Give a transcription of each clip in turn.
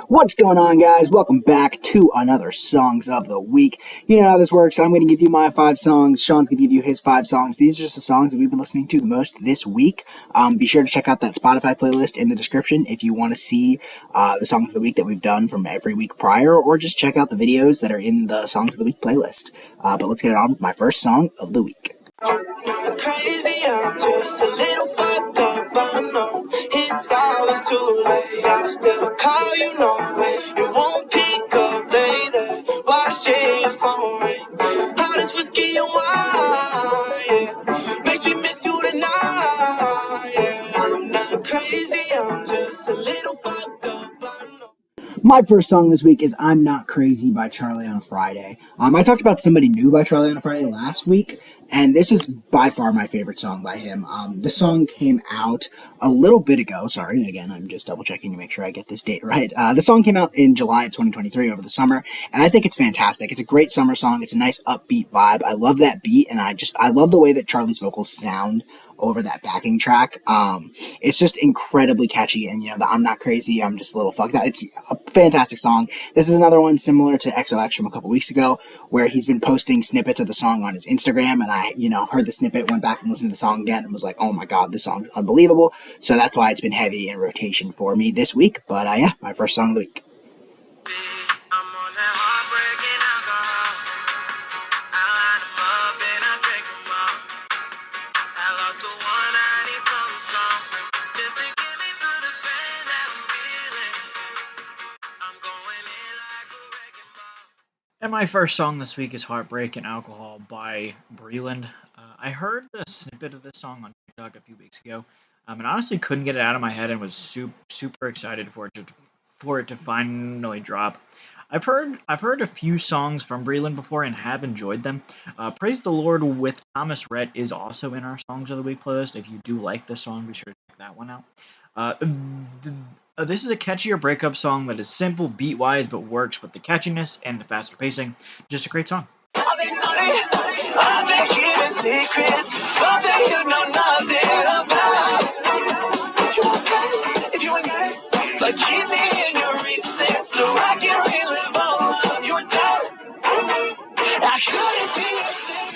What's going on, guys? Welcome back to another Songs of the Week. You know how this works. I'm going to give you my 5 songs. Sean's going to give you his 5 songs. These are just the songs that we've been listening to the most this week. Be sure to check out that Spotify playlist in the description if you want to see the Songs of the Week that we've done from every week prior, or just check out the videos that are in the Songs of the Week playlist. But let's get on with my first song of the week. Not crazy, I'm just a little fucked up, I know it's always too late. I still call you, know it. You won't pick up later. Watching your phone ring. How does whiskey and wine, yeah, makes me miss you tonight, yeah. I'm not crazy, I'm just a little fucked up, I know. My first song this week is I'm Not Crazy by Charlie on a Friday. I talked about Somebody New by Charlie on a Friday last week, and this is by far my favorite song by him. This song came out a little bit ago. Sorry, again, I'm just double checking to make sure I get this date right. The song came out in July of 2023 over the summer, and I think it's fantastic. It's a great summer song. It's a nice upbeat vibe. I love that beat, and I love the way that Charlie's vocals sound over that backing track. It's just incredibly catchy, and the I'm Not Crazy, I'm just a little fucked up. It's a fantastic song. This is another one similar to XOX from a couple weeks ago, where he's been posting snippets of the song on his Instagram, and I, heard the snippet, went back and listened to the song again, and was like, oh my god, this song's unbelievable. So that's why it's been heavy in rotation for me this week. But yeah, my first song of the week. I'm on that heartbreaking alcohol. I line 'em up and I drink 'em all. I lost the one, I need something strong. Just to get me through the pain that I'm feeling. I'm going in like a wrecking ball. And my first song this week is Heartbreak and Alcohol by Breland. I heard the snippet of this song on TikTok a few weeks ago, and honestly couldn't get it out of my head and was super excited for it to finally drop. I've heard a few songs from Breland before and have enjoyed them. Praise the Lord with Thomas Rhett is also in our Songs of the Week playlist. If you do like this song, be sure to check that one out. This is a catchier breakup song that is simple beat wise but works with the catchiness and the faster pacing. Just a great song. I've been naughty, I've been keeping secrets, something you know nothing about. You okay if you ain't got it? Like keep me in your recess so I can relive all of your doubt. I couldn't be a saint.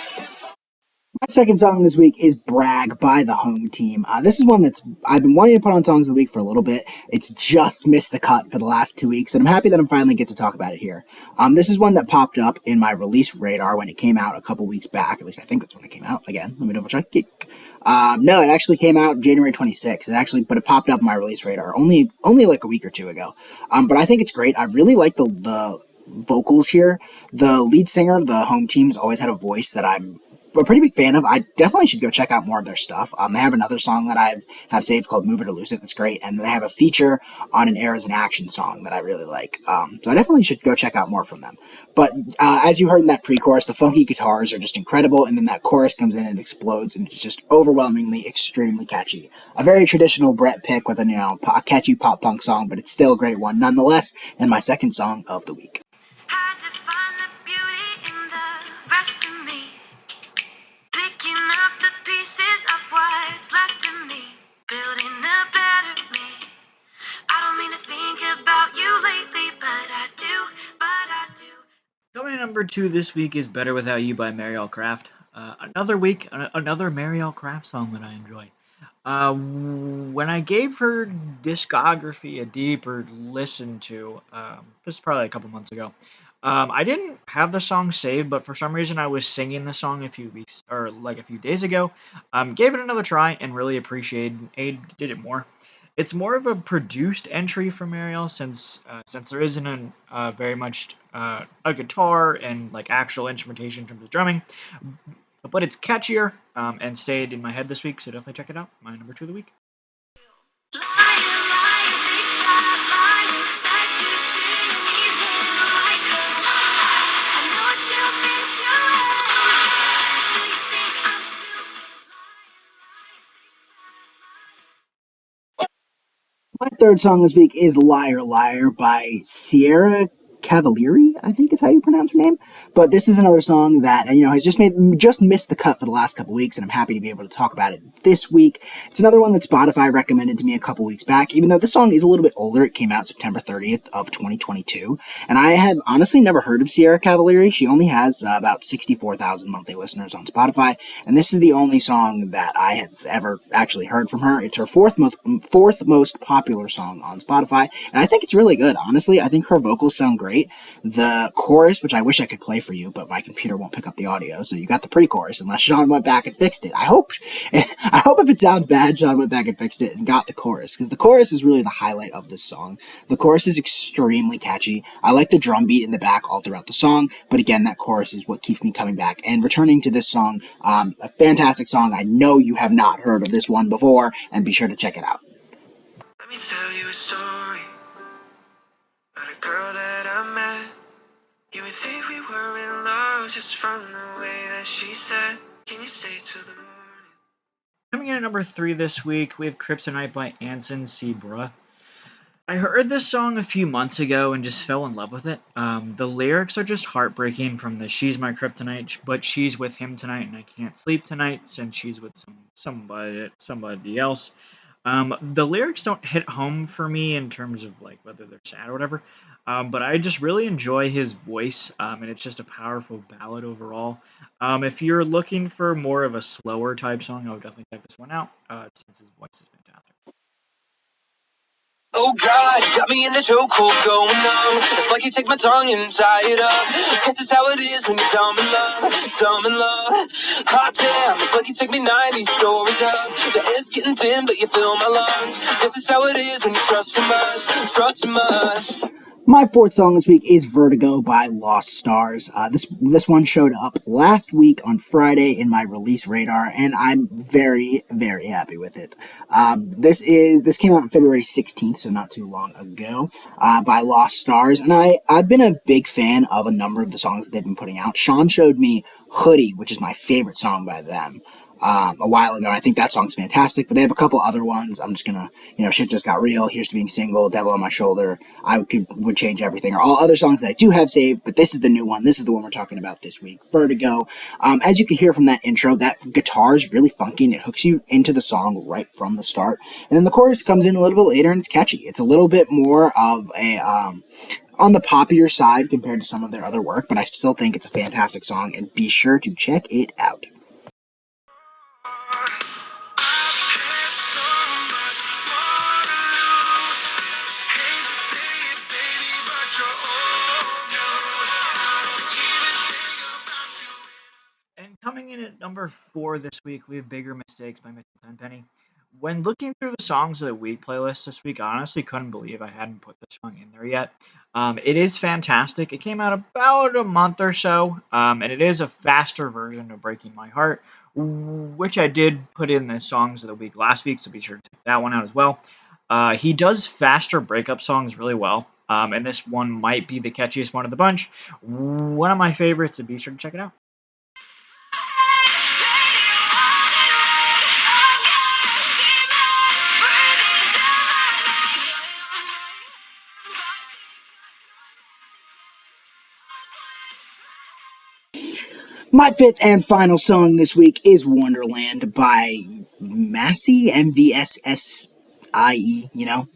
My second song this week is Brag by the Home Team. This is one that's I've been wanting to put on Songs of the Week for a little bit. It's just missed the cut for the last 2 weeks, and I'm happy that I'm finally get to talk about it here. This is one that popped up in my release radar when it came out a couple weeks back. At least I think that's when it came out. Again, let me double check. No, it actually came out January 26th. But it popped up in my release radar only like a week or two ago. But I think it's great. I really like the vocals here. The lead singer of the Home Team's always had a voice that I'm a pretty big fan of. I definitely should go check out more of their stuff. They have another song that have saved called "Move It or Lose It" that's great, and they have a feature on an Eras in Action song that I really like. So I definitely should go check out more from them. But as you heard in that pre-chorus, the funky guitars are just incredible, and then that chorus comes in and explodes, and it's just overwhelmingly extremely catchy. A very traditional Brett pick with a catchy pop punk song, but it's still a great one nonetheless. And my second song of the week. Had to find the beauty in the rest of me. Picking up the pieces of what's left of me. Building a better me. I don't mean to think about you lately, but I do. Coming in number 2 this week is Better Without You by Marielle Craft. Another Marielle Craft song that I enjoy. When I gave her discography a deeper listen to, this is probably a couple months ago, I didn't have the song saved, but for some reason I was singing the song a few weeks or like a few days ago. Gave it another try and really appreciated it more. It's more of a produced entry from Ariel since there isn't very much a guitar and like actual instrumentation in terms of drumming, but it's catchier and stayed in my head this week. So definitely check it out. My number 2 of the week. My third song this week is "Liar Liar" by Sierra Cavalieri, I think is how you pronounce her name. But this is another song that has just missed the cut for the last couple weeks, and I'm happy to be able to talk about it this week. It's another one that Spotify recommended to me a couple weeks back. Even though this song is a little bit older, it came out September 30th of 2022, and I have honestly never heard of Sierra Cavalieri. She only has about 64,000 monthly listeners on Spotify, and this is the only song that I have ever actually heard from her. It's her fourth most popular song on Spotify, and I think it's really good. Honestly, I think her vocals sound great. The chorus, which I wish I could play for you, but my computer won't pick up the audio, so you got the pre-chorus unless Sean went back and fixed it. I hope if it sounds bad, Sean went back and fixed it and got the chorus, because the chorus is really the highlight of this song. The chorus is extremely catchy. I like the drum beat in the back all throughout the song, but again, that chorus is what keeps me coming back and returning to this song. A fantastic song. I know you have not heard of this one before, and be sure to check it out. Let me tell you a story about a girl that I met. You would think we were in love just from the way that she said, "Can you stay till the morning?" Coming in at number 3 this week, we have Kryptonite by Anson Seabra. I heard this song a few months ago and just fell in love with it. The lyrics are just heartbreaking from the "She's my kryptonite, but she's with him tonight, and I can't sleep tonight since she's with somebody else." The lyrics don't hit home for me in terms of like whether they're sad or whatever, but I just really enjoy his voice, and it's just a powerful ballad overall. If you're looking for more of a slower type song, I would definitely check this one out, since his voice is fantastic. Oh God, you got me in the chokehold going numb. It's like you take my tongue and tie it up. Guess it's how it is when you're dumb in love, dumb in love. Hot damn, it's like you take me 90 stories up. The air's getting thin, but you fill my lungs. Guess it's how it is when you trust too much, trust too much. My fourth song this week is Vertigo by Lost Stars. This one showed up last week on Friday in my release radar, and I'm very, very happy with it. This came out on February 16th, so not too long ago, by Lost Stars, and I've been a big fan of a number of the songs that they've been putting out. Sean showed me Hoodie, which is my favorite song by them. A while ago. I think that song's fantastic, but they have a couple other ones. I'm just gonna, Shit Just Got Real, Here's to Being Single, Devil on My Shoulder, would change everything, or all other songs that I do have saved, but this is the new one. This is the one we're talking about this week, Vertigo. As you can hear from that intro, that guitar is really funky and it hooks you into the song right from the start. And then the chorus comes in a little bit later and it's catchy. It's a little bit more of a, on the poppier side compared to some of their other work, but I still think it's a fantastic song, and be sure to check it out. And coming in at number 4 this week, we have Bigger Mistakes by Mitchell Tenpenny. When looking through the songs of the week playlist this week, I honestly couldn't believe I hadn't put this song in there yet. It is fantastic. It came out about a month or so, and it is a faster version of Breaking My Heart, which I did put in the songs of the week last week, so be sure to check that one out as well. He does faster breakup songs really well, and this one might be the catchiest one of the bunch. One of my favorites, so be sure to check it out. My fifth and final song this week is Wonderland by Massey, MVSSIE.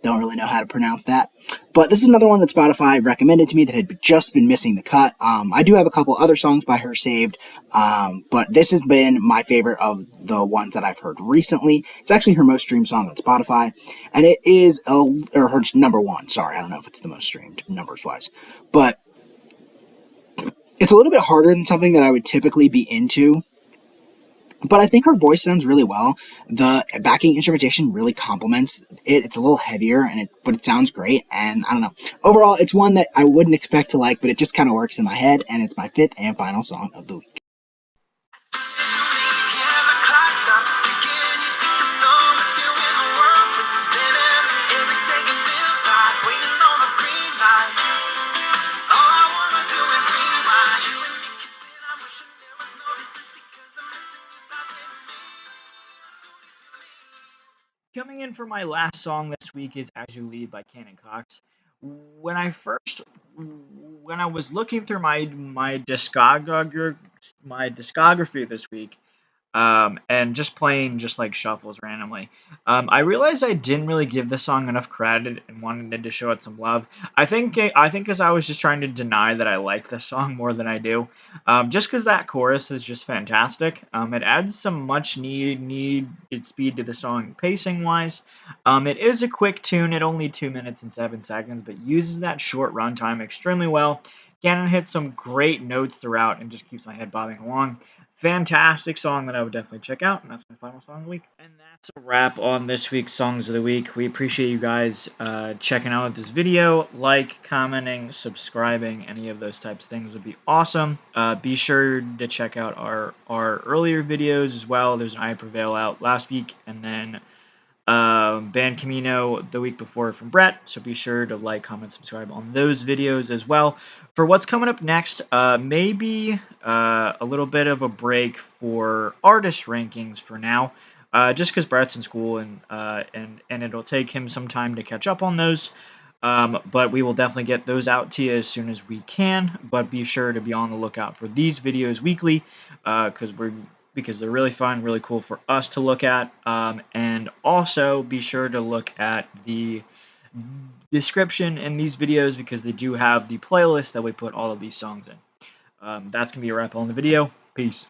Don't really know how to pronounce that. But this is another one that Spotify recommended to me that had just been missing the cut. I do have a couple other songs by her saved, but this has been my favorite of the ones that I've heard recently. It's actually her most streamed song on Spotify, and it is, or her number one. Sorry, I don't know if it's the most streamed numbers wise, but it's a little bit harder than something that I would typically be into, but I think her voice sounds really well. The backing instrumentation really complements it. It's a little heavier, but it sounds great. And I don't know. Overall, it's one that I wouldn't expect to like, but it just kind of works in my head. And it's my fifth and final song of the week. Coming in for my last song this week is As You Lead by Cannon Cox. when I first when I was looking through my discography this week, and just playing just like shuffles randomly. I realized I didn't really give this song enough credit and wanted to show it some love. I think because I was just trying to deny that I like this song more than I do. Just because that chorus is just fantastic. It adds some much needed speed to the song pacing wise. It is a quick tune at only 2 minutes and 7 seconds, but uses that short runtime extremely well. Gannon hits some great notes throughout and just keeps my head bobbing along. Fantastic song that I would definitely check out, and that's my final song of the week. And that's a wrap on this week's Songs of the Week. We appreciate you guys checking out this video. Like, commenting, subscribing, any of those types of things would be awesome. Be sure to check out our earlier videos as well. There's an I Prevail out last week, and then Band Camino the week before from Brett, so be sure to like, comment, subscribe on those videos as well. For what's coming up next, maybe a little bit of a break for artist rankings for now, just because Brett's in school and it'll take him some time to catch up on those. But we will definitely get those out to you as soon as we can. But be sure to be on the lookout for these videos weekly, because they're really fun, really cool for us to look at. And also be sure to look at the description in these videos because they do have the playlist that we put all of these songs in. That's going to be a wrap on the video. Peace.